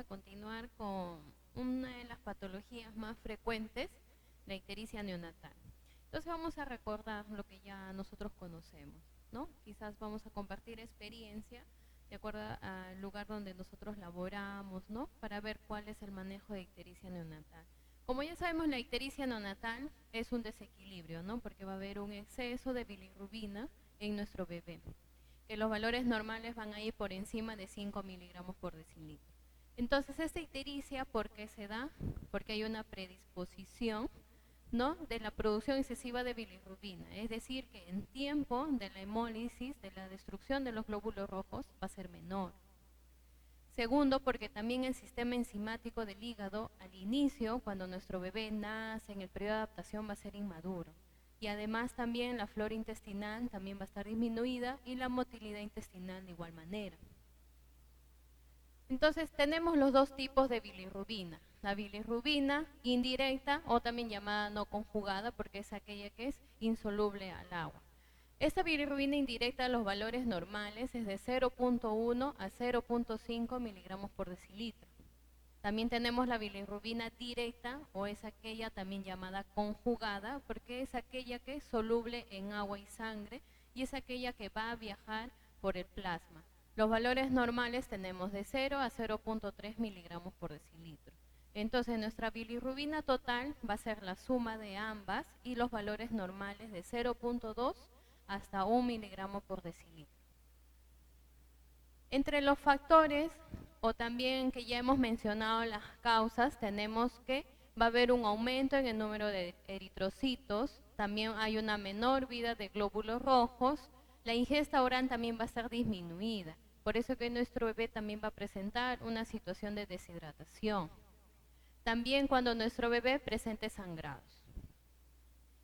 a continuar con una de las patologías más frecuentes, la ictericia neonatal. Entonces vamos a recordar lo que ya nosotros conocemos, ¿no? Quizás vamos a compartir experiencia de acuerdo al lugar donde nosotros laboramos, ¿no? Para ver cuál es el manejo de ictericia neonatal. Como ya sabemos, la ictericia neonatal es un desequilibrio, ¿no? Porque va a haber un exceso de bilirrubina en nuestro bebé, que los valores normales van a ir por encima de 5 miligramos por decilitro. Entonces, esta ictericia, ¿por qué se da? Porque hay una predisposición, ¿no?, de la producción excesiva de bilirrubina, es decir, que en tiempo de la hemólisis, de la destrucción de los glóbulos rojos, va a ser menor. Segundo, porque también el sistema enzimático del hígado, al inicio, cuando nuestro bebé nace, en el periodo de adaptación, va a ser inmaduro. Y además también la flora intestinal también va a estar disminuida y la motilidad intestinal de igual manera. Entonces tenemos los dos tipos de bilirrubina. La bilirrubina indirecta o también llamada no conjugada porque es aquella que es insoluble al agua. Esta bilirrubina indirecta, los valores normales es de 0.1 a 0.5 miligramos por decilitro. También tenemos la bilirrubina directa o es aquella también llamada conjugada porque es aquella que es soluble en agua y sangre y es aquella que va a viajar por el plasma. Los valores normales tenemos de 0 a 0.3 miligramos por decilitro. Entonces nuestra bilirrubina total va a ser la suma de ambas y los valores normales de 0.2 hasta 1 miligramo por decilitro. Entre los factores, o también que ya hemos mencionado las causas, tenemos que va a haber un aumento en el número de eritrocitos, también hay una menor vida de glóbulos rojos, la ingesta oral también va a estar disminuida, por eso que nuestro bebé también va a presentar una situación de deshidratación. También cuando nuestro bebé presente sangrados.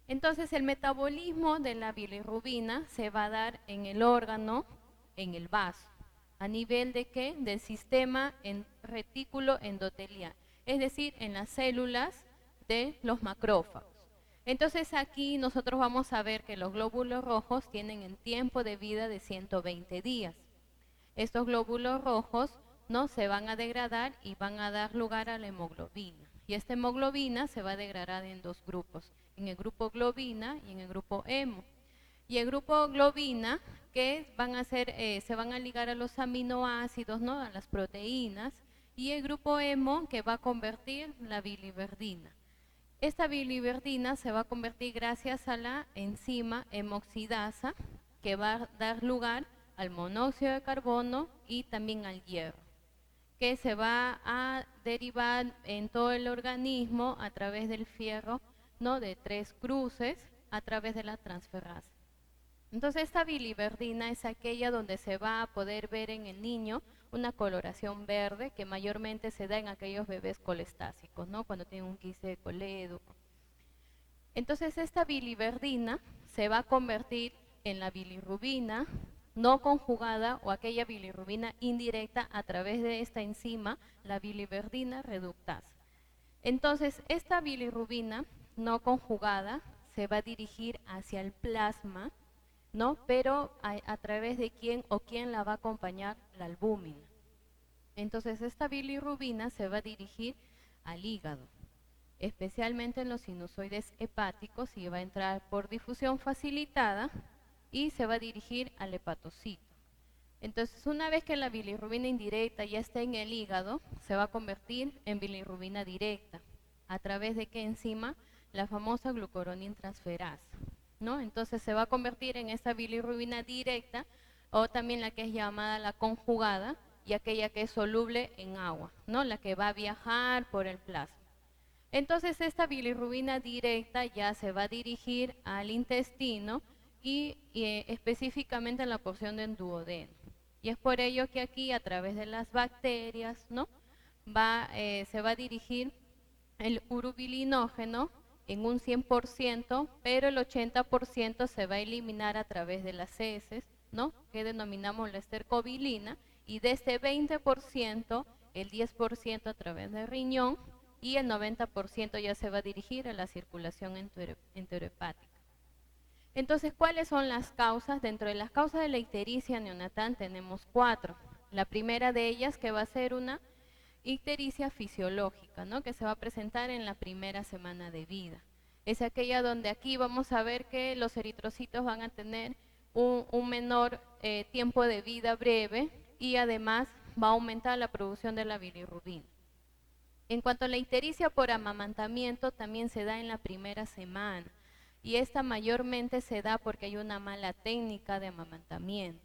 Entonces el metabolismo de la bilirrubina se va a dar en el órgano, en el vaso. ¿A nivel de qué? Del sistema retículo endotelial, es decir, en las células de los macrófagos. Entonces aquí nosotros vamos a ver que los glóbulos rojos tienen el tiempo de vida de 120 días. Estos glóbulos rojos no se van a degradar y van a dar lugar a la hemoglobina. Y esta hemoglobina se va a degradar en dos grupos, en el grupo globina y en el grupo hemo. Y el grupo globina, que van a ser, se van a ligar a los aminoácidos, ¿no?, a las proteínas, y el grupo hemo, que va a convertir la biliverdina. Esta biliverdina se va a convertir gracias a la enzima hemoxidasa, que va a dar lugar al monóxido de carbono y también al hierro, que se va a derivar en todo el organismo a través del fierro, ¿no?, de 3 cruces, a través de la transferasa. Entonces esta biliverdina es aquella donde se va a poder ver en el niño una coloración verde que mayormente se da en aquellos bebés colestásicos, ¿no?, cuando tienen un quiste de coledo. Entonces esta biliverdina se va a convertir en la bilirrubina no conjugada o aquella bilirrubina indirecta a través de esta enzima, la biliverdina reductasa. Entonces esta bilirrubina no conjugada se va a dirigir hacia el plasma, ¿no?, pero a través de quién o quién la va a acompañar, la albúmina. Entonces esta bilirrubina se va a dirigir al hígado, especialmente en los sinusoides hepáticos, y va a entrar por difusión facilitada y se va a dirigir al hepatocito. Entonces una vez que la bilirrubina indirecta ya está en el hígado, se va a convertir en bilirrubina directa. ¿A través de qué enzima? La famosa glucuroniltransferasa, ¿no? Entonces se va a convertir en esta bilirrubina directa o también la que es llamada la conjugada y aquella que es soluble en agua, ¿no?, la que va a viajar por el plasma. Entonces esta bilirrubina directa ya se va a dirigir al intestino y específicamente en la porción del duodeno. Y es por ello que aquí a través de las bacterias, ¿no?, se va a dirigir el urobilinógeno en un 100%, pero el 80% se va a eliminar a través de las heces, ¿no?, que denominamos la estercobilina, y de este 20%, el 10% a través del riñón y el 90% ya se va a dirigir a la circulación enterohepática. Entonces, ¿cuáles son las causas? Dentro de las causas de la ictericia neonatal tenemos 4. La primera de ellas, que va a ser una ictericia fisiológica, ¿no? Que se va a presentar en la primera semana de vida. Es aquella donde aquí vamos a ver que los eritrocitos van a tener un menor tiempo de vida breve y además va a aumentar la producción de la bilirrubina. En cuanto a la ictericia por amamantamiento, también se da en la primera semana y esta mayormente se da porque hay una mala técnica de amamantamiento.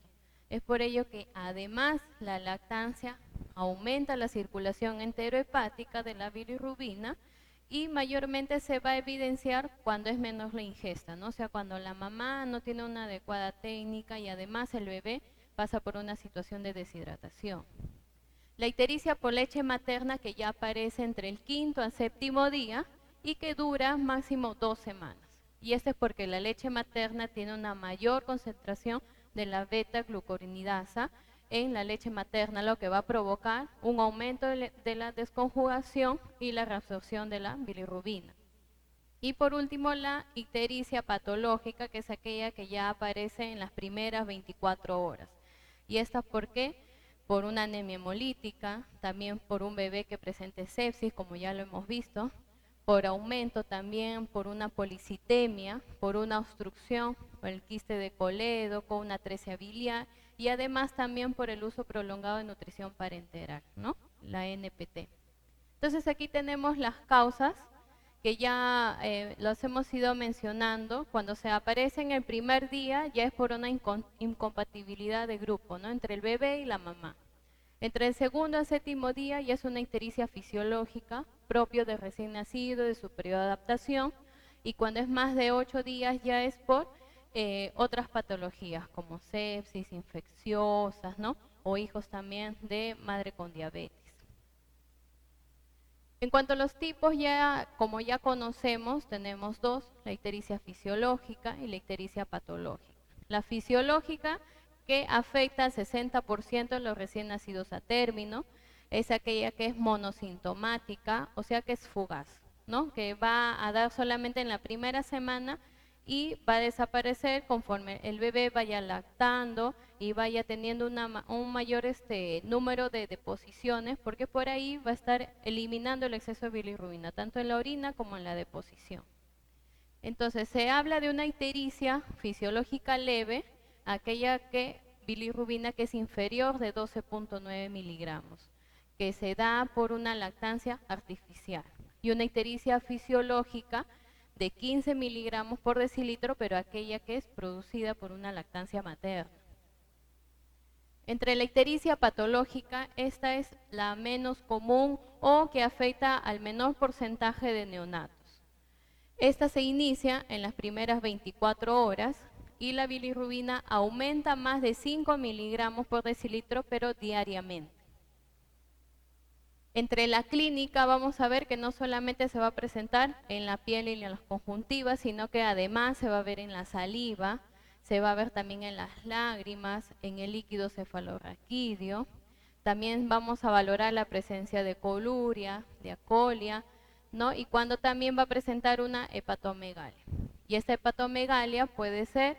Es por ello que además la lactancia aumenta la circulación enterohepática de la bilirrubina y mayormente se va a evidenciar cuando es menor la ingesta, ¿no? O sea, cuando la mamá no tiene una adecuada técnica y además el bebé pasa por una situación de deshidratación. La ictericia por leche materna que ya aparece entre el quinto al séptimo día y que dura máximo 2 semanas. Y esto es porque la leche materna tiene una mayor concentración de la beta-glucuronidasa en la leche materna, lo que va a provocar un aumento de la desconjugación y la reabsorción de la bilirrubina. Y por último, la ictericia patológica, que es aquella que ya aparece en las primeras 24 horas. ¿Y esta por qué? Por una anemia hemolítica, también por un bebé que presente sepsis, como ya lo hemos visto, por aumento también, por una policitemia, por una obstrucción, por el quiste de Coledo, con una atresia biliar y además también por el uso prolongado de nutrición parenteral, ¿no? La NPT. Entonces aquí tenemos las causas que ya los hemos ido mencionando. Cuando se aparece en el primer día ya es por una incompatibilidad de grupo, ¿no? Entre el bebé y la mamá. Entre el segundo al séptimo día ya es una ictericia fisiológica propio de recién nacido, de su periodo de adaptación, y cuando es más de 8 días ya es por otras patologías como sepsis, infecciosas, ¿no? O hijos también de madre con diabetes. En cuanto a los tipos, como ya conocemos, tenemos dos, la ictericia fisiológica y la ictericia patológica. La fisiológica, que afecta al 60% de los recién nacidos a término, es aquella que es monosintomática, o sea que es fugaz, ¿no? Que va a dar solamente en la primera semana y va a desaparecer conforme el bebé vaya lactando y vaya teniendo un mayor número de deposiciones, porque por ahí va a estar eliminando el exceso de bilirrubina, tanto en la orina como en la deposición. Entonces se habla de una ictericia fisiológica leve, aquella bilirrubina que es inferior de 12.9 miligramos, que se da por una lactancia artificial, y una ictericia fisiológica de 15 miligramos por decilitro, pero aquella que es producida por una lactancia materna. Entre la ictericia patológica, esta es la menos común o que afecta al menor porcentaje de neonatos. Esta se inicia en las primeras 24 horas y la bilirrubina aumenta más de 5 miligramos por decilitro, pero diariamente. Entre la clínica vamos a ver que no solamente se va a presentar en la piel y en las conjuntivas, sino que además se va a ver en la saliva, se va a ver también en las lágrimas, en el líquido cefalorraquídeo. También vamos a valorar la presencia de coluria, de acolia, ¿no? Y cuando también va a presentar una hepatomegalia. Y esta hepatomegalia puede ser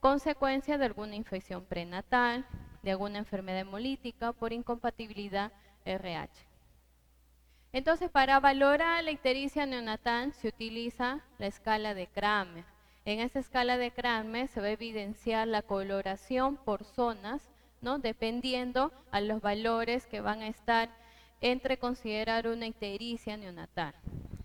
consecuencia de alguna infección prenatal, de alguna enfermedad hemolítica por incompatibilidad RH. Entonces, para valorar la ictericia neonatal se utiliza la escala de Kramer. En esta escala de Kramer se va a evidenciar la coloración por zonas, ¿no? Dependiendo a los valores que van a estar entre considerar una ictericia neonatal.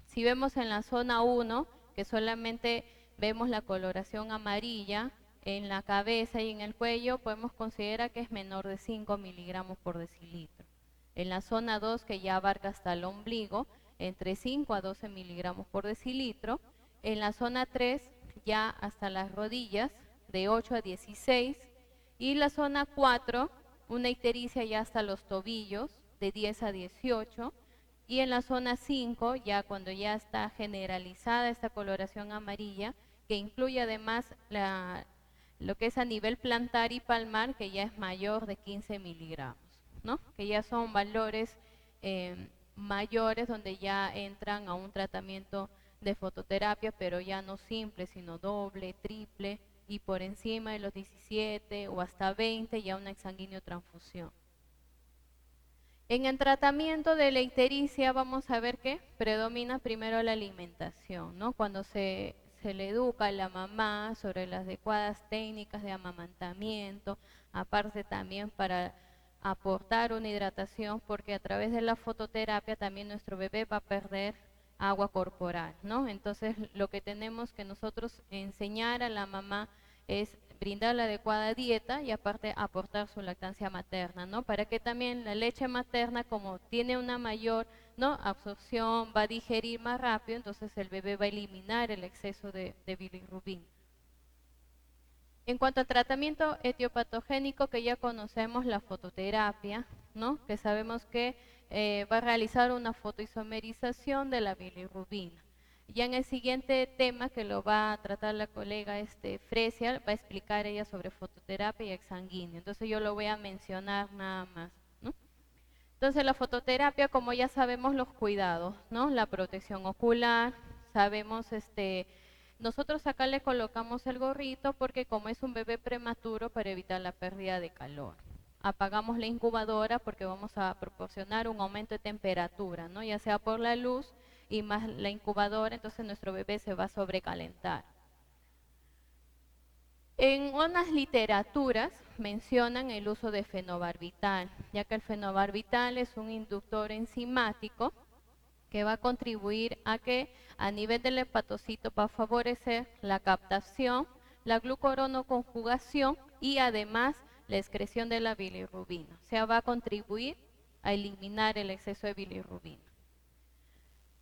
Si vemos en la zona 1, que solamente vemos la coloración amarilla, en la cabeza y en el cuello podemos considerar que es menor de 5 miligramos por decilitro. En la zona 2, que ya abarca hasta el ombligo, entre 5 a 12 miligramos por decilitro. En la zona 3, ya hasta las rodillas, de 8 a 16. Y la zona 4, una ictericia ya hasta los tobillos, de 10 a 18. Y en la zona 5, ya cuando ya está generalizada esta coloración amarilla, que incluye además lo que es a nivel plantar y palmar, que ya es mayor de 15 miligramos. ¿No? Que ya son valores mayores donde ya entran a un tratamiento de fototerapia, pero ya no simple, sino doble, triple, y por encima de los 17 o hasta 20 ya una exsanguíneo transfusión. En el tratamiento de la ictericia vamos a ver que predomina primero la alimentación, ¿no? Cuando se le educa a la mamá sobre las adecuadas técnicas de amamantamiento, aparte también para aportar una hidratación, porque a través de la fototerapia también nuestro bebé va a perder agua corporal, ¿no? Entonces lo que tenemos que nosotros enseñar a la mamá es brindar la adecuada dieta y aparte aportar su lactancia materna, ¿no? Para que también la leche materna, como tiene una mayor, ¿no?, absorción, va a digerir más rápido, entonces el bebé va a eliminar el exceso de bilirrubina. En cuanto al tratamiento etiopatogénico, que ya conocemos la fototerapia, ¿no?, que sabemos que va a realizar una fotoisomerización de la bilirrubina. Ya en el siguiente tema, que lo va a tratar la colega Fresia, va a explicar ella sobre fototerapia y exsanguíneo. Entonces yo lo voy a mencionar nada más, ¿no? Entonces la fototerapia, como ya sabemos, los cuidados, ¿no? La protección ocular, sabemos nosotros acá le colocamos el gorrito porque como es un bebé prematuro, para evitar la pérdida de calor. Apagamos la incubadora porque vamos a proporcionar un aumento de temperatura, ¿no?, ya sea por la luz y más la incubadora, entonces nuestro bebé se va a sobrecalentar. En unas literaturas mencionan el uso de fenobarbital, ya que el fenobarbital es un inductor enzimático que va a contribuir a que a nivel del hepatocito va a favorecer la captación, la glucuronoconjugación y además la excreción de la bilirrubina. O sea, va a contribuir a eliminar el exceso de bilirrubina.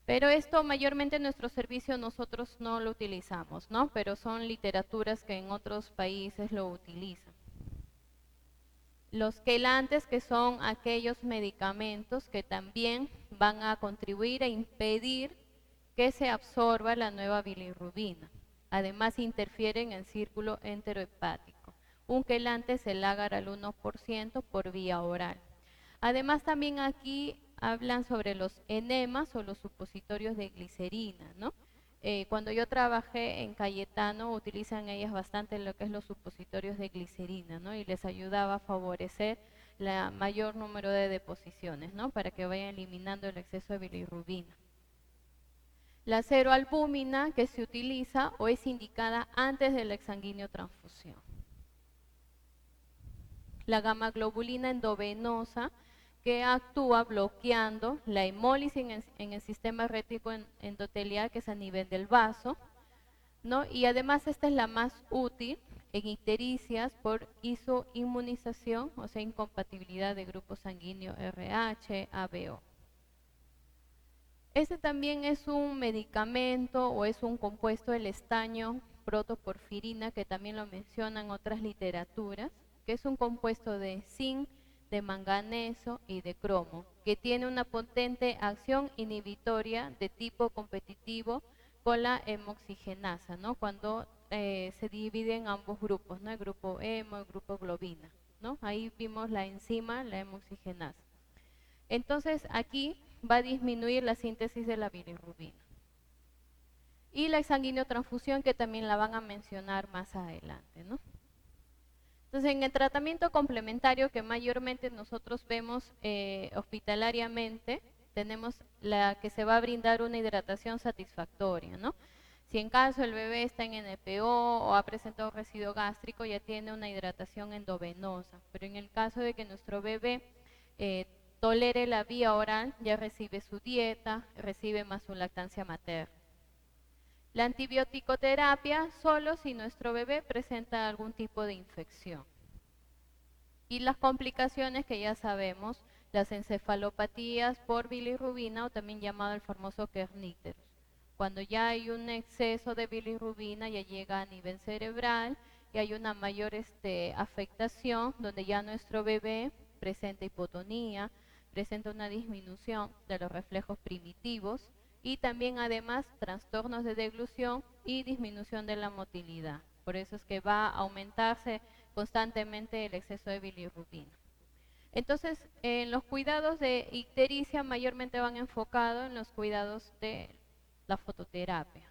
Pero esto mayormente en nuestro servicio nosotros no lo utilizamos, ¿no? Pero son literaturas que en otros países lo utilizan. Los quelantes, que son aquellos medicamentos que también van a contribuir a impedir que se absorba la nueva bilirrubina. Además interfieren en el círculo enterohepático. Un quelante es el agar al 1% por vía oral. Además también aquí hablan sobre los enemas o los supositorios de glicerina, ¿no? Cuando yo trabajé en Cayetano utilizan ellas bastante lo que es los supositorios de glicerina, ¿no? Y les ayudaba a favorecer el mayor número de deposiciones, ¿no?, para que vayan eliminando el exceso de bilirrubina. La ceroalbúmina, que se utiliza o es indicada antes de la exsanguíneo transfusión. La gamma globulina endovenosa, que actúa bloqueando la hemólisis en el sistema rético endotelial, que es a nivel del vaso, ¿no? Y además esta es la más útil en ictericias por isoinmunización, o sea, incompatibilidad de grupo sanguíneo RH, ABO. Este también es un medicamento o es un compuesto del estaño protoporfirina, que también lo mencionan otras literaturas, que es un compuesto de zinc, de manganeso y de cromo, que tiene una potente acción inhibitoria de tipo competitivo con la hemoxigenasa, ¿no?, cuando se dividen ambos grupos, ¿no?, el grupo hemo, el grupo globina, ¿no? Ahí vimos la enzima, la hemoxigenasa. Entonces aquí va a disminuir la síntesis de la bilirrubina. Y la exsanguíneo-transfusión, que también la van a mencionar más adelante, ¿no? Entonces, en el tratamiento complementario que mayormente nosotros vemos hospitalariamente, tenemos la que se va a brindar una hidratación satisfactoria, ¿no? Si en caso el bebé está en NPO o ha presentado residuo gástrico, ya tiene una hidratación endovenosa. Pero en el caso de que nuestro bebé tolere la vía oral, ya recibe su dieta, recibe más su lactancia materna. La antibiótico-terapia solo si nuestro bebé presenta algún tipo de infección. Y las complicaciones que ya sabemos, las encefalopatías por bilirrubina, o también llamado el famoso kerníteros. Cuando ya hay un exceso de bilirrubina, ya llega a nivel cerebral y hay una mayor afectación, donde ya nuestro bebé presenta hipotonía, presenta una disminución de los reflejos primitivos, y también además trastornos de deglución y disminución de la motilidad. Por eso es que va a aumentarse constantemente el exceso de bilirrubina. Entonces, en los cuidados de ictericia mayormente van enfocados en los cuidados de la fototerapia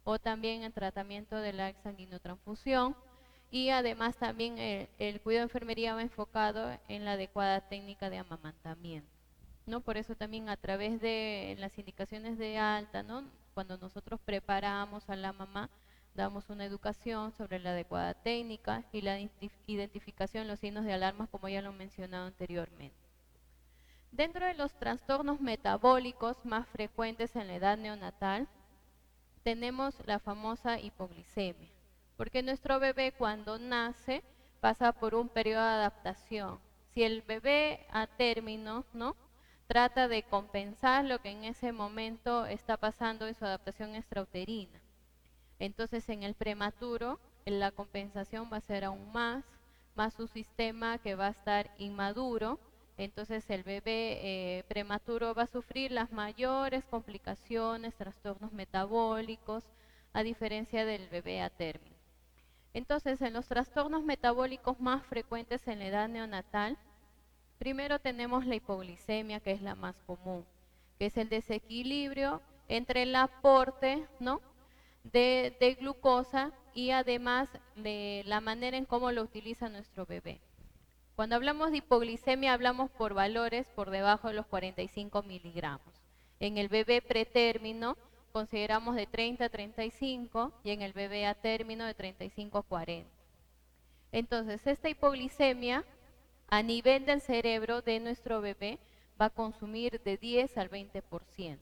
o también el tratamiento de la exsanguinotransfusión, y además también el cuidado de enfermería va enfocado en la adecuada técnica de amamantamiento. ¿no? Por eso también a través de las indicaciones de alta, ¿no? Cuando nosotros preparamos a la mamá, damos una educación sobre la adecuada técnica y la identificación de los signos de alarma, como ya lo he mencionado anteriormente. Dentro de los trastornos metabólicos más frecuentes en la edad neonatal, tenemos la famosa hipoglicemia, porque nuestro bebé cuando nace pasa por un periodo de adaptación. Si el bebé a término, ¿no?, trata de compensar lo que en ese momento está pasando en su adaptación extrauterina, entonces en el prematuro la compensación va a ser aún más su sistema que va a estar inmaduro. Entonces el bebé prematuro va a sufrir las mayores complicaciones, trastornos metabólicos, a diferencia del bebé a término. Entonces, en los trastornos metabólicos más frecuentes en la edad neonatal, primero tenemos la hipoglicemia, que es la más común, que es el desequilibrio entre el aporte, ¿no?, de glucosa y además de la manera en cómo lo utiliza nuestro bebé. Cuando hablamos de hipoglicemia hablamos por valores por debajo de los 45 miligramos. En el bebé pretérmino consideramos de 30 a 35 y en el bebé a término de 35 a 40. Entonces, esta hipoglicemia a nivel del cerebro de nuestro bebé va a consumir de 10 al 20%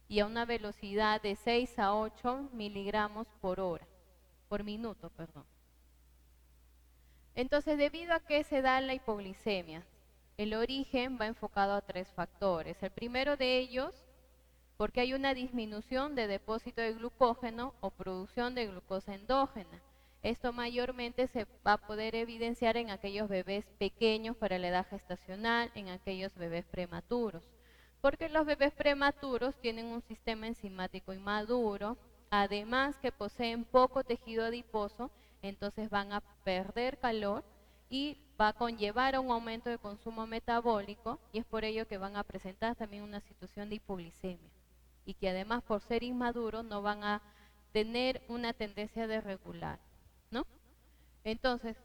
y a una velocidad de 6 a 8 miligramos por minuto, perdón. Entonces, ¿debido a qué se da la hipoglicemia? El origen va enfocado a 3 factores. El primero de ellos, porque hay una disminución de depósito de glucógeno o producción de glucosa endógena. Esto mayormente se va a poder evidenciar en aquellos bebés pequeños para la edad gestacional, en aquellos bebés prematuros. Porque los bebés prematuros tienen un sistema enzimático inmaduro, además que poseen poco tejido adiposo, entonces van a perder calor y va a conllevar a un aumento de consumo metabólico y es por ello que van a presentar también una situación de hipoglicemia y que además por ser inmaduros no van a tener una tendencia de regular, ¿no? Entonces,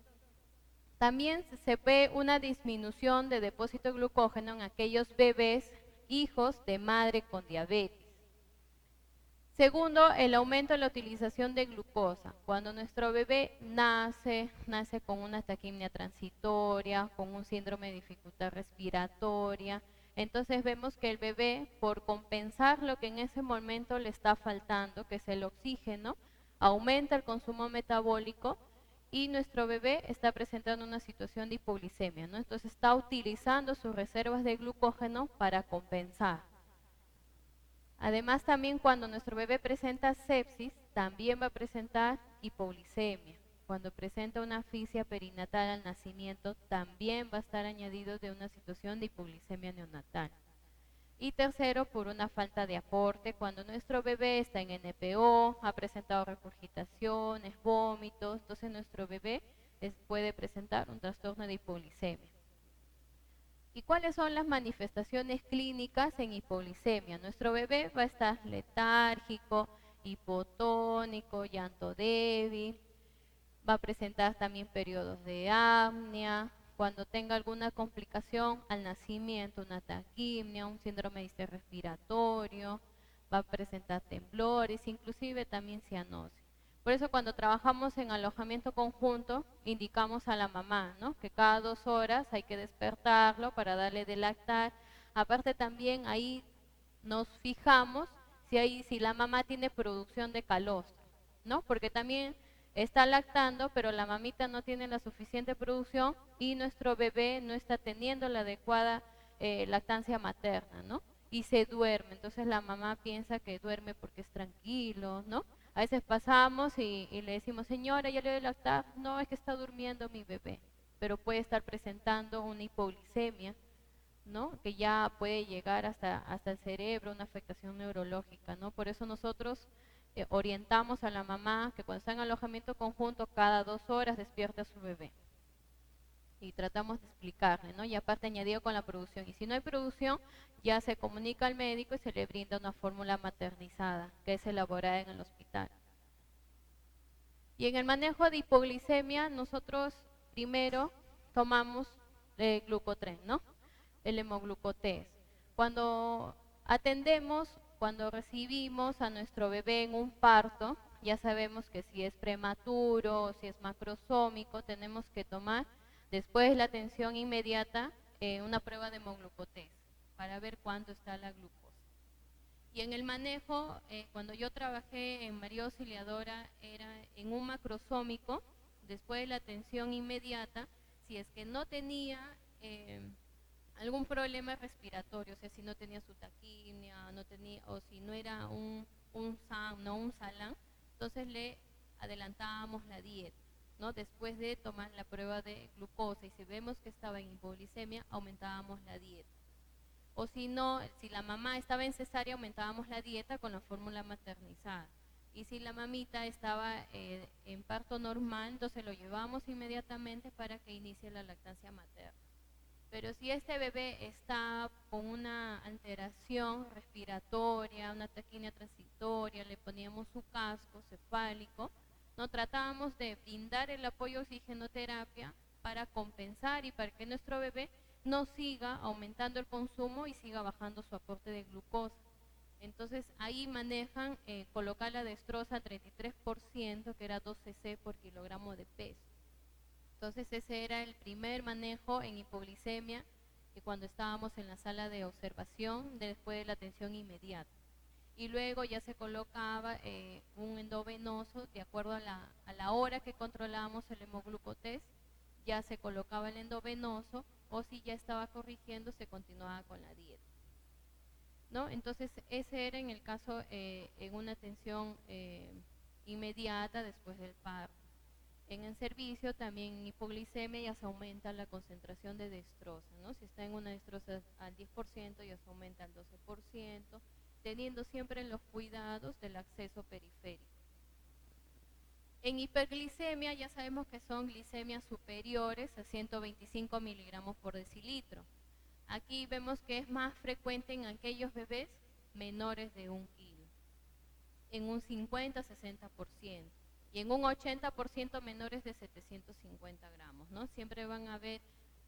también se ve una disminución de depósito de glucógeno en aquellos bebés hijos de madre con diabetes. Segundo, el aumento de la utilización de glucosa. Cuando nuestro bebé nace con una taquimia transitoria, con un síndrome de dificultad respiratoria, entonces vemos que el bebé, por compensar lo que en ese momento le está faltando, que es el oxígeno, aumenta el consumo metabólico y nuestro bebé está presentando una situación de hipoglicemia, ¿no? Entonces está utilizando sus reservas de glucógeno para compensar. Además, también cuando nuestro bebé presenta sepsis, también va a presentar hipoglicemia. Cuando presenta una asfixia perinatal al nacimiento, también va a estar añadido de una situación de hipoglicemia neonatal. Y tercero, por una falta de aporte, cuando nuestro bebé está en NPO, ha presentado regurgitaciones, vómitos, entonces nuestro bebé puede presentar un trastorno de hipoglicemia. ¿Y cuáles son las manifestaciones clínicas en hipoglicemia? Nuestro bebé va a estar letárgico, hipotónico, llanto débil, va a presentar también periodos de apnea, cuando tenga alguna complicación al nacimiento, una taquimia, un síndrome de distrés respiratorio, va a presentar temblores, inclusive también cianosis. Por eso cuando trabajamos en alojamiento conjunto, indicamos a la mamá, ¿no?, que cada 2 horas hay que despertarlo para darle de lactar. Aparte también ahí nos fijamos si la mamá tiene producción de calostro, ¿no? Porque también está lactando, pero la mamita no tiene la suficiente producción y nuestro bebé no está teniendo la adecuada lactancia materna, ¿no? Y se duerme, entonces la mamá piensa que duerme porque es tranquilo, ¿no? A veces pasamos y le decimos, señora, ya le doy lactar. No, es que está durmiendo mi bebé, pero puede estar presentando una hipoglicemia, ¿no?, que ya puede llegar hasta el cerebro, una afectación neurológica, ¿no? Por eso nosotros orientamos a la mamá que cuando está en alojamiento conjunto, cada 2 horas despierte a su bebé. Y tratamos de explicarle, ¿no? Y aparte añadido con la producción. Y si no hay producción, ya se comunica al médico y se le brinda una fórmula maternizada, que es elaborada en el hospital. Y en el manejo de hipoglicemia, nosotros primero tomamos el glucotren, ¿no?, el hemoglucotés. Cuando atendemos, cuando recibimos a nuestro bebé en un parto, ya sabemos que si es prematuro o si es macrosómico, tenemos que tomar después de la atención inmediata una prueba de hemoglucotés para ver cuánto está la glucosa. Y en el manejo, cuando yo trabajé en María Auxiliadora, era en un macrosómico, después de la atención inmediata, si es que no tenía algún problema respiratorio, o sea, si no tenía su taquimia, no tenía, o si no era un SAM, no un SALAN, entonces le adelantábamos la dieta, ¿no? Después de tomar la prueba de glucosa y si vemos que estaba en hipoglicemia, aumentábamos la dieta. O si no, si la mamá estaba en cesárea, aumentábamos la dieta con la fórmula maternizada. Y si la mamita estaba en parto normal, entonces lo llevamos inmediatamente para que inicie la lactancia materna. Pero si este bebé está con una alteración respiratoria, una taquimia transitoria, le poníamos su casco cefálico, no tratábamos de brindar el apoyo a oxigenoterapia para compensar y para que nuestro bebé no siga aumentando el consumo y siga bajando su aporte de glucosa. Entonces ahí manejan colocar la dextrosa 33%, que era 2 cc por kilogramo de peso. Entonces ese era el primer manejo en hipoglicemia cuando estábamos en la sala de observación después de la atención inmediata. Y luego ya se colocaba un endovenoso de acuerdo a la hora que controlábamos el hemoglucotés, ya se colocaba el endovenoso, o si ya estaba corrigiendo se continuaba con la dieta, ¿no? Entonces ese era en el caso en una atención inmediata después del parto. En el servicio también en hipoglicemia ya se aumenta la concentración de dextrosa, ¿no? Si está en una dextrosa al 10% ya se aumenta al 12%, teniendo siempre los cuidados del acceso periférico. En hiperglicemia ya sabemos que son glicemias superiores a 125 miligramos por decilitro. Aquí vemos que es más frecuente en aquellos bebés menores de 1 kilo, en un 50-60%. Y en un 80% menores de 750 gramos, ¿no? Siempre van a haber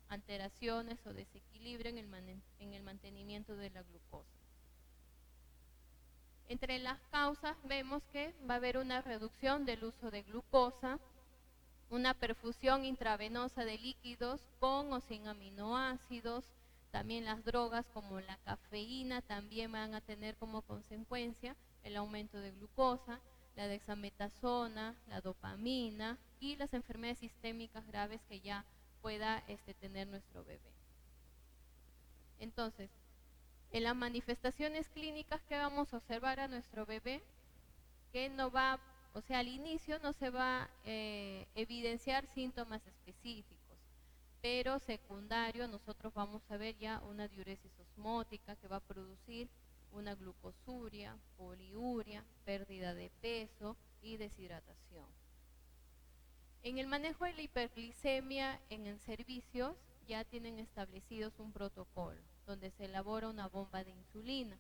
alteraciones o desequilibrio en el mantenimiento de la glucosa. Entre las causas vemos que va a haber una reducción del uso de glucosa, una perfusión intravenosa de líquidos con o sin aminoácidos, también las drogas como la cafeína también van a tener como consecuencia el aumento de glucosa, la dexametasona, la dopamina y las enfermedades sistémicas graves que ya pueda tener nuestro bebé. Entonces, en las manifestaciones clínicas que vamos a observar a nuestro bebé, que no va, o sea, al inicio no se va a evidenciar síntomas específicos, pero secundario nosotros vamos a ver ya una diuresis osmótica que va a producir una glucosuria, poliuria, pérdida de peso y deshidratación. En el manejo de la hiperglicemia en el servicios ya tienen establecidos un protocolo donde se elabora una bomba de insulina.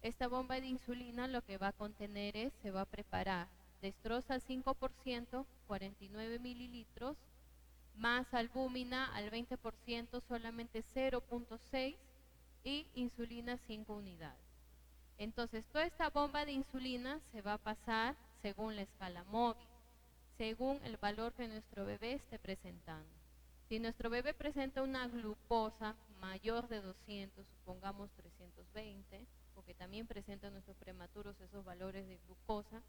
Esta bomba de insulina lo que va a contener es, se va a preparar dextrosa al 5%, 49 mililitros, más albúmina al 20%, solamente 0.6 y insulina 5 unidades. Entonces, toda esta bomba de insulina se va a pasar según la escala móvil, según el valor que nuestro bebé esté presentando. Si nuestro bebé presenta una glucosa mayor de 200, supongamos 320, porque también presenta nuestros prematuros esos valores de glucosa,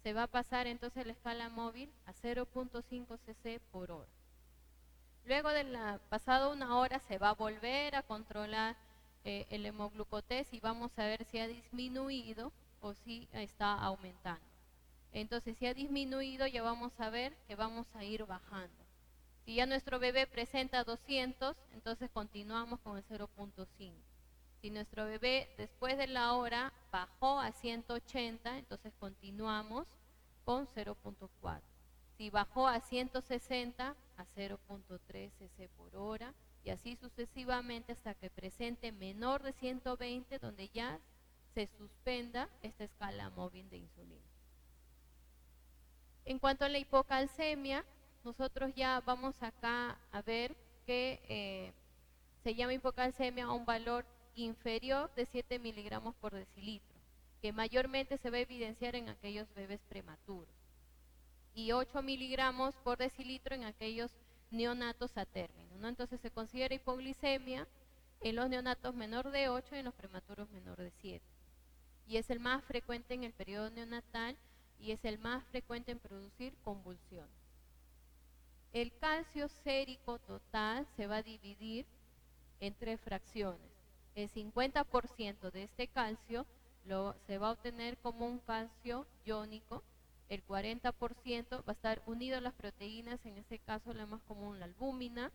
se va a pasar entonces la escala móvil a 0.5 cc por hora. Luego de pasada una hora se va a volver a controlar el hemoglucotés y vamos a ver si ha disminuido o si está aumentando. Entonces, si ha disminuido, ya vamos a ver que vamos a ir bajando. Si ya nuestro bebé presenta 200, entonces continuamos con el 0.5. Si nuestro bebé después de la hora bajó a 180, entonces continuamos con 0.4. Si bajó a 160, a 0.3 cc por hora, y así sucesivamente hasta que presente menor de 120, donde ya se suspenda esta escala móvil de insulina. En cuanto a la hipocalcemia, nosotros ya vamos acá a ver que se llama hipocalcemia a un valor inferior de 7 miligramos por decilitro, que mayormente se va a evidenciar en aquellos bebés prematuros, y 8 miligramos por decilitro en aquellos neonatos a término, ¿no? Entonces se considera hipoglicemia en los neonatos menor de 8 y en los prematuros menor de 7. Y es el más frecuente en el periodo neonatal y es el más frecuente en producir convulsiones. El calcio sérico total se va a dividir en 3 fracciones. El 50% de este calcio se va a obtener como un calcio iónico, el 40% va a estar unido a las proteínas, en este caso la más común, la albúmina,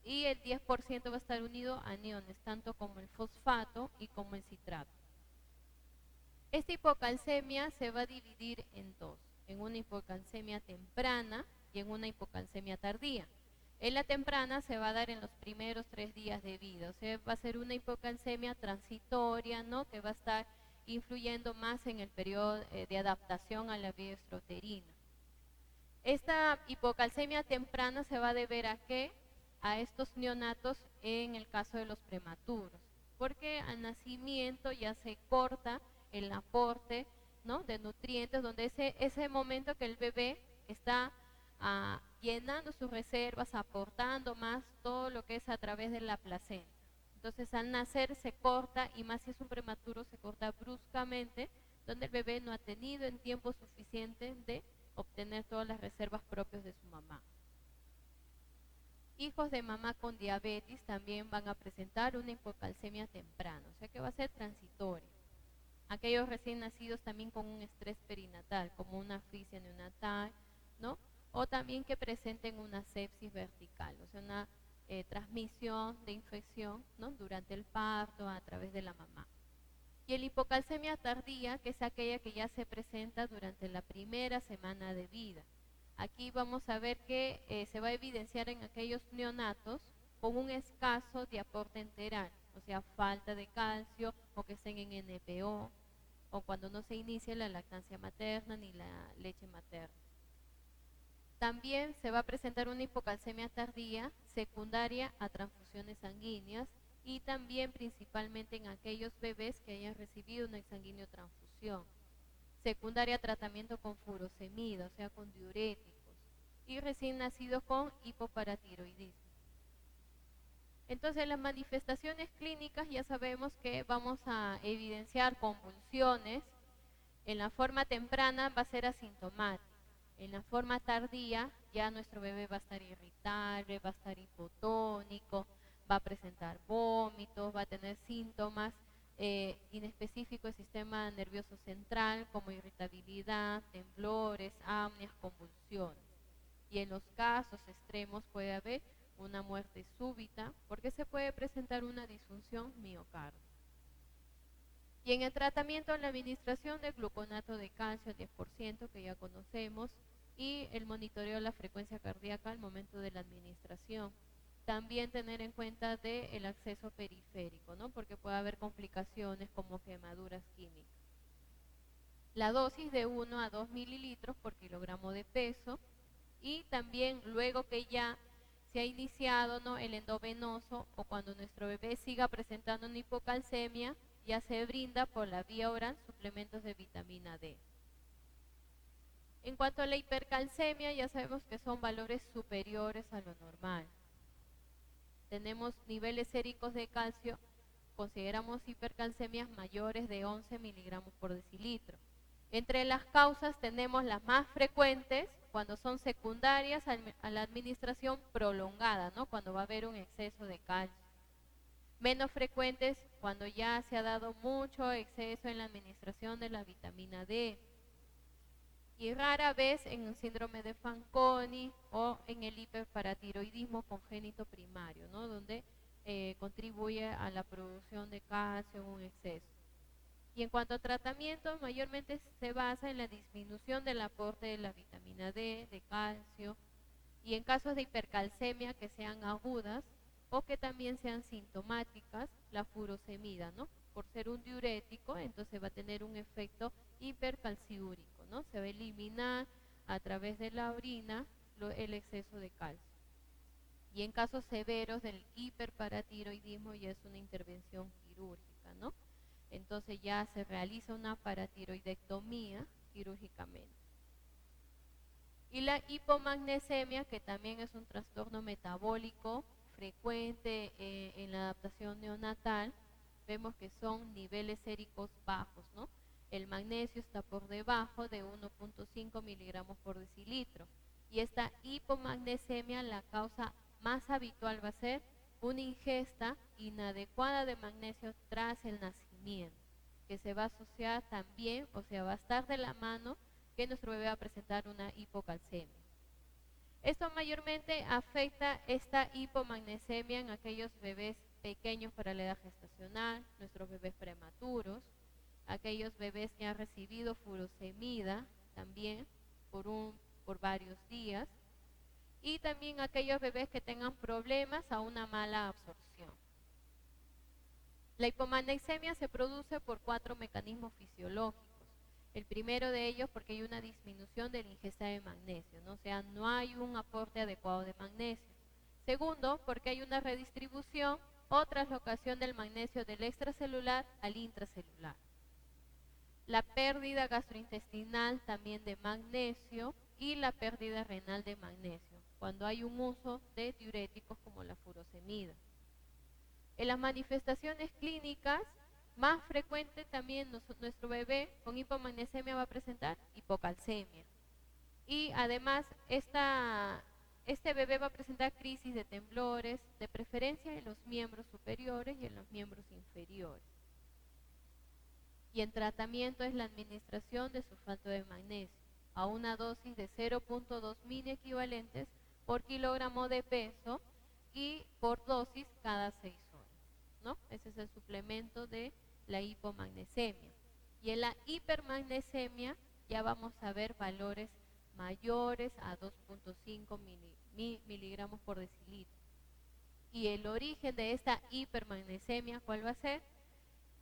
y el 10% va a estar unido a aniones, tanto como el fosfato y como el citrato. Esta hipocalcemia se va a dividir en dos, en una hipocalcemia temprana y en una hipocalcemia tardía. En la temprana se va a dar en los primeros 3 días de vida, o sea, va a ser una hipocalcemia transitoria, ¿no?, que va a estar influyendo más en el periodo de adaptación a la vía extrauterina. Esta hipocalcemia temprana se va a deber a qué? A estos neonatos en el caso de los prematuros, porque al nacimiento ya se corta el aporte, ¿no?, de nutrientes, donde ese momento que el bebé está llenando sus reservas, aportando más todo lo que es a través de la placenta. Entonces al nacer se corta, y más si es un prematuro se corta bruscamente, donde el bebé no ha tenido en tiempo suficiente de obtener todas las reservas propias de su mamá. Hijos de mamá con diabetes también van a presentar una hipocalcemia temprana, o sea que va a ser transitoria. Aquellos recién nacidos también con un estrés perinatal, como una asfixia neonatal, ¿no?, o también que presenten una sepsis vertical, o sea, una transmisión de infección, ¿no?, durante el parto a través de la mamá. Y el hipocalcemia tardía, que es aquella que ya se presenta durante la primera semana de vida. Aquí vamos a ver que se va a evidenciar en aquellos neonatos con un escaso de aporte enteral, o sea, falta de calcio, o que estén en NPO, o cuando no se inicia la lactancia materna ni la leche materna. También se va a presentar una hipocalcemia tardía secundaria a transfusiones sanguíneas, y también principalmente en aquellos bebés que hayan recibido una exsanguíneo transfusión, secundaria a tratamiento con furosemida, o sea, con diuréticos, y recién nacidos con hipoparatiroidismo. Entonces, las manifestaciones clínicas ya sabemos que vamos a evidenciar convulsiones. En la forma temprana va a ser asintomática. En la forma tardía ya nuestro bebé va a estar irritable, va a estar hipotónico, va a presentar vómitos, va a tener síntomas inespecíficos del sistema nervioso central, como irritabilidad, temblores, apneas, convulsiones. Y en los casos extremos puede haber una muerte súbita, porque se puede presentar una disfunción miocardio. Y en el tratamiento, la administración de gluconato de calcio 10%, que ya conocemos, y el monitoreo de la frecuencia cardíaca al momento de la administración. También tener en cuenta el acceso periférico, ¿no?, porque puede haber complicaciones como quemaduras químicas. La dosis de 1 a 2 mililitros por kilogramo de peso, y también luego que ya se ha iniciado, ¿no?, el endovenoso, o cuando nuestro bebé siga presentando una hipocalcemia, ya se brinda por la vía oral suplementos de vitamina D. En cuanto a la hipercalcemia, ya sabemos que son valores superiores a lo normal. Tenemos niveles séricos de calcio, consideramos hipercalcemias mayores de 11 miligramos por decilitro. Entre las causas tenemos las más frecuentes cuando son secundarias a la administración prolongada, ¿no?, cuando va a haber un exceso de calcio. Menos frecuentes cuando ya se ha dado mucho exceso en la administración de la vitamina D. Y rara vez en un síndrome de Fanconi o en el hiperparatiroidismo congénito primario, ¿no?, donde contribuye a la producción de calcio en un exceso. Y en cuanto a tratamiento, mayormente se basa en la disminución del aporte de la vitamina D, de calcio, y en casos de hipercalcemia que sean agudas o que también sean sintomáticas, la furosemida, ¿no?, por ser un diurético, entonces va a tener un efecto hipercalciúrico, ¿no?, se va a eliminar a través de la orina el exceso de calcio. Y en casos severos del hiperparatiroidismo ya es una intervención quirúrgica. quirúrgica, ¿no? Entonces ya se realiza una paratiroidectomía quirúrgicamente. Y la hipomagnesemia, que también es un trastorno metabólico frecuente en la adaptación neonatal, vemos que son niveles séricos bajos, ¿no? El magnesio está por debajo de 1.5 miligramos por decilitro. Y esta hipomagnesemia, la causa más habitual va a ser una ingesta inadecuada de magnesio tras el nacimiento, que se va a asociar también, o sea, va a estar de la mano que nuestro bebé va a presentar una hipocalcemia. Esto mayormente afecta esta hipomagnesemia en aquellos bebés pequeños para la edad gestacional, nuestros bebés prematuros, aquellos bebés que han recibido furosemida también por varios días, y también aquellos bebés que tengan problemas a una mala absorción. La hipomagnesemia se produce por 4 mecanismos fisiológicos. El primero de ellos porque hay una disminución de la ingesta de magnesio, ¿no? O sea, no hay un aporte adecuado de magnesio. Segundo, porque hay una redistribución o translocación del magnesio del extracelular al intracelular. La pérdida gastrointestinal también de magnesio y la pérdida renal de magnesio, cuando hay un uso de diuréticos como la furosemida. En las manifestaciones clínicas, más frecuente también nuestro bebé con hipomagnesemia va a presentar hipocalcemia. Y además, este bebé va a presentar crisis de temblores, de preferencia en los miembros superiores y en los miembros inferiores. Y en tratamiento es la administración de sulfato de magnesio a una dosis de 0.2 miliequivalentes por kilogramo de peso y por dosis cada 6 horas, ¿no? Ese es el suplemento de la hipomagnesemia. Y en la hipermagnesemia ya vamos a ver valores mayores a 2.5 miligramos por decilitro. Y el origen de esta hipermagnesemia, ¿cuál va a ser?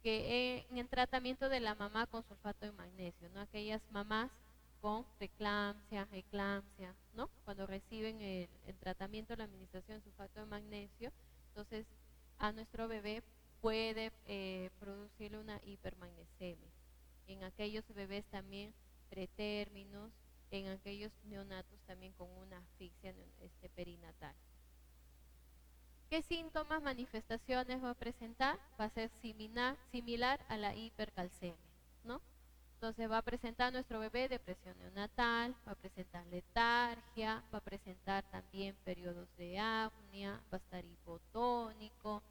Que en el tratamiento de la mamá con sulfato de magnesio, ¿no? Aquellas mamás con preeclampsia, eclampsia, ¿no? Cuando reciben el tratamiento, la administración de sulfato de magnesio, entonces a nuestro bebé puede producirle una hipermagnesemia. En aquellos bebés también pretérminos, en aquellos neonatos también con una asfixia perinatal. ¿Qué síntomas, manifestaciones va a presentar? Va a ser similar a la hipercalcemia, ¿no? Entonces va a presentar nuestro bebé depresión neonatal, va a presentar letargia, va a presentar también periodos de apnea, va a estar hipotónico,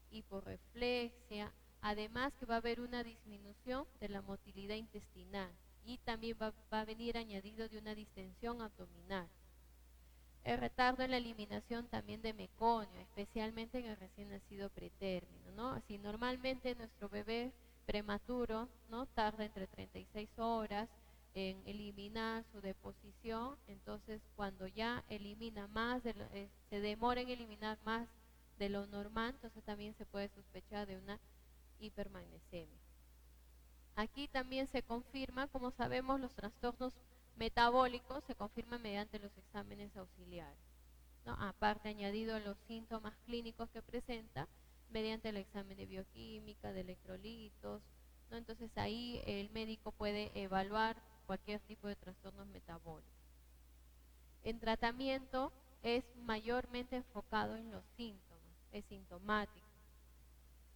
hiporreflexia, además que va a haber una disminución de la motilidad intestinal y también va a venir añadido de una distensión abdominal. El retardo en la eliminación también de meconio, especialmente en el recién nacido pretérmino, ¿no? Así normalmente nuestro bebé prematuro, ¿no? Tarda entre 36 horas en eliminar su deposición, entonces cuando ya elimina más, se demora en eliminar más de lo normal, entonces también se puede sospechar de una hipermagnesemia. Aquí también se confirma, como sabemos, los trastornos metabólicos se confirman mediante los exámenes auxiliares, ¿no? Aparte añadido los síntomas clínicos que presenta mediante el examen de bioquímica, de electrolitos, ¿no? Entonces ahí el médico puede evaluar cualquier tipo de trastornos metabólicos. En tratamiento es mayormente enfocado en los síntomas, es sintomático,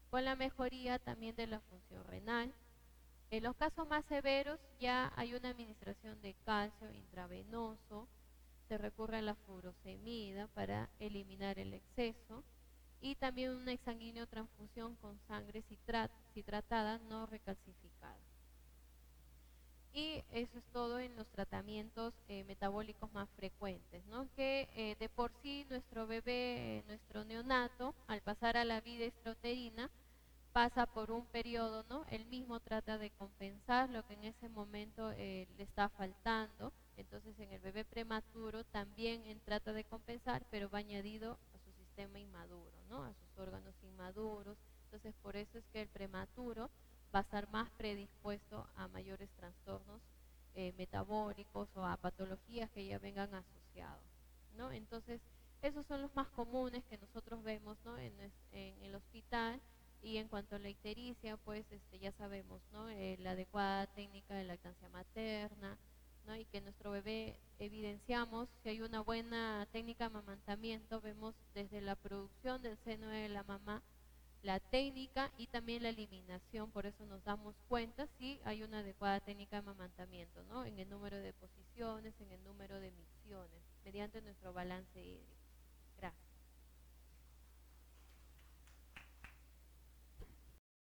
con la mejoría también de la función renal. En los casos más severos ya hay una administración de calcio intravenoso, se recurre a la furosemida para eliminar el exceso y también una exsanguíneo transfusión con sangre citratada no recalcificada. Y eso es todo en los tratamientos metabólicos más frecuentes, ¿no? Que de por sí nuestro bebé, nuestro neonato, al pasar a la vida extrauterina, pasa por un periodo, ¿no? Él mismo trata de compensar lo que en ese momento le está faltando. Entonces en el bebé prematuro también él trata de compensar, pero va añadido a su sistema inmaduro, ¿no? A sus órganos inmaduros. Entonces por eso es que el prematuro va a estar más predispuesto a mayores trastornos metabólicos o a patologías que ya vengan asociados, ¿no? Entonces esos son los más comunes que nosotros vemos, ¿no? En el hospital. Y en cuanto a la ictericia, pues ya sabemos, ¿no? La adecuada técnica de lactancia materna, ¿no? Y que nuestro bebé evidenciamos, si hay una buena técnica de amamantamiento, vemos desde la producción del seno de la mamá, la técnica y también la eliminación, por eso nos damos cuenta si hay una adecuada técnica de amamantamiento, ¿no? En el número de posiciones, en el número de micciones, mediante nuestro balance hídrico.